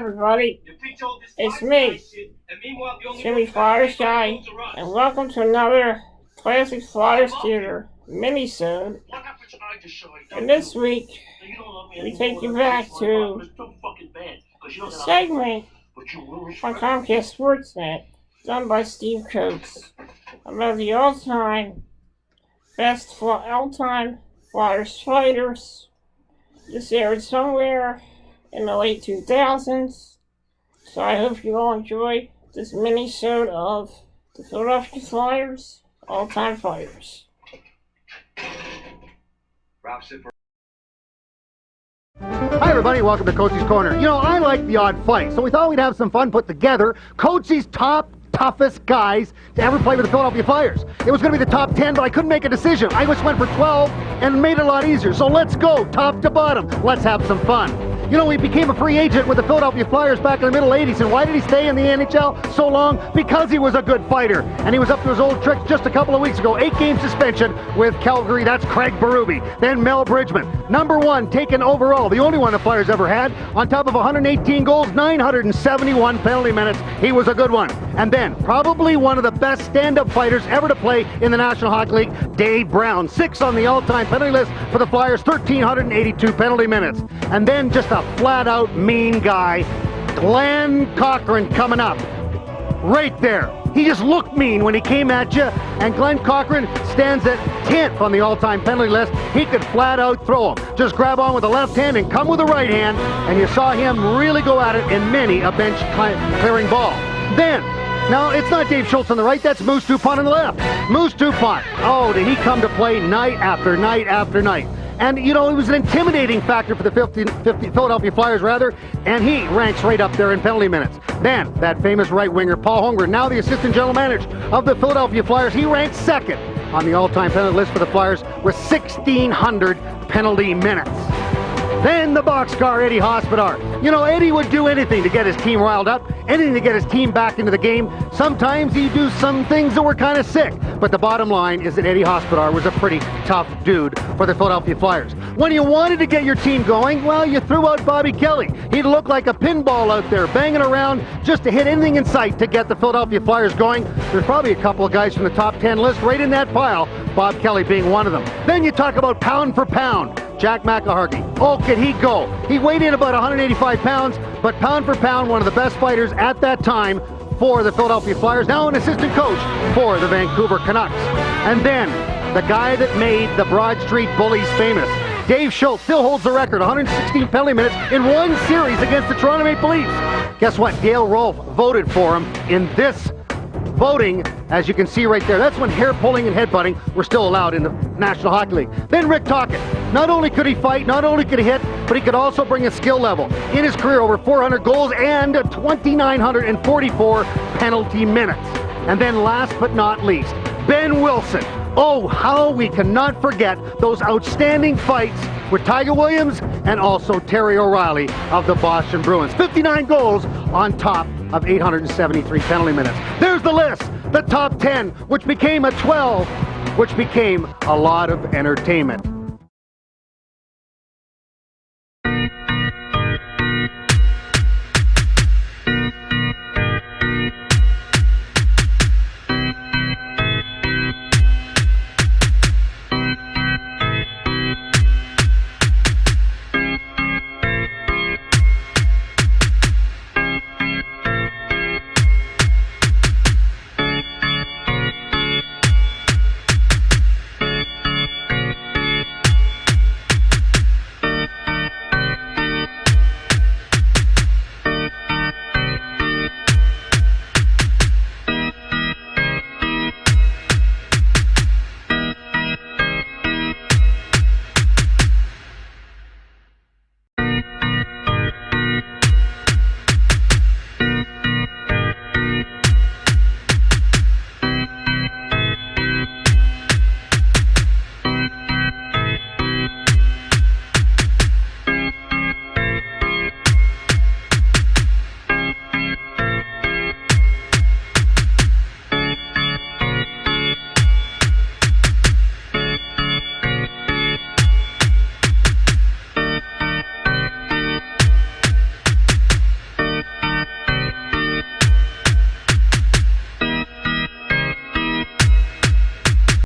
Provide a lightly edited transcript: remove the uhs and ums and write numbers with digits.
everybody. It's me, Timmy Flyersguy, and welcome to another Classic Flyers Theater Minisode. And this week, we take you back to a segment on Comcast Sportsnet done by Steve Coates about the all-time Flyers fighters. This aired somewhere in the late 2000s, so I hope you all enjoy this mini-sode of the Philadelphia Flyers all-time fighters. Hi everybody, welcome to Coachy's Corner. You know, I like the odd fight, so we thought we'd have some fun put together Coachy's toughest guys to ever play with the Philadelphia Flyers. It was going to be the top 10, but I couldn't make a decision. I just went for 12 and made it a lot easier. So let's go, top to bottom. Let's have some fun. You know, he became a free agent with the Philadelphia Flyers back in the middle 80s. And why did he stay in the NHL so long? Because he was a good fighter. And he was up to his old tricks just a couple of weeks ago. 8-game suspension with Calgary. That's Craig Berube. Then Mel Bridgman. Number 1 taken overall. The only one the Flyers ever had. On top of 118 goals, 971 penalty minutes. He was a good one. And then, probably one of the best stand-up fighters ever to play in the National Hockey League, Dave Brown. 6 on the all-time penalty list for the Flyers. 1,382 penalty minutes. And then just a flat-out mean guy, Glenn Cochran, coming up right there. He just looked mean when he came at you, and Glenn Cochran stands at 10th on the all-time penalty list. He could flat-out throw him. Just grab on with the left hand and come with the right hand, and you saw him really go at it in many a bench-clearing ball. Then, now, it's not Dave Schultz on the right, that's Moose Dupont on the left. Moose Dupont, oh, did he come to play night after night after night. And, you know, it was an intimidating factor for the Philadelphia Flyers, and he ranks right up there in penalty minutes. Then, that famous right winger, Paul Holmgren, now the assistant general manager of the Philadelphia Flyers, he ranks second on the all-time penalty list for the Flyers with 1,600 penalty minutes. Then the boxcar, Eddie Hospodar. You know, Eddie would do anything to get his team riled up, anything to get his team back into the game. Sometimes he'd do some things that were kind of sick. But the bottom line is that Eddie Hospodar was a pretty tough dude for the Philadelphia Flyers. When you wanted to get your team going, well, you threw out Bobby Kelly. He'd look like a pinball out there, banging around just to hit anything in sight to get the Philadelphia Flyers going. There's probably a couple of guys from the top 10 list right in that pile, Bob Kelly being one of them. Then you talk about pound for pound. Jack McElhargy. Oh, could he go? He weighed in about 185 pounds, but pound for pound, one of the best fighters at that time for the Philadelphia Flyers, now an assistant coach for the Vancouver Canucks. And then, the guy that made the Broad Street Bullies famous, Dave Schultz, still holds the record, 116 penalty minutes in one series against the Toronto Maple Leafs. Guess what? Dale Rolfe voted for him in this voting, as you can see right there. That's when hair pulling and headbutting were still allowed in the National Hockey League. Then Rick Tocchet. Not only could he fight, not only could he hit, but he could also bring a skill level. In his career, over 400 goals and 2,944 penalty minutes. And then last but not least, Ben Wilson. Oh, how we cannot forget those outstanding fights with Tiger Williams and also Terry O'Reilly of the Boston Bruins. 59 goals on top of 873 penalty minutes. There's the list, the top 10, which became a 12, which became a lot of entertainment.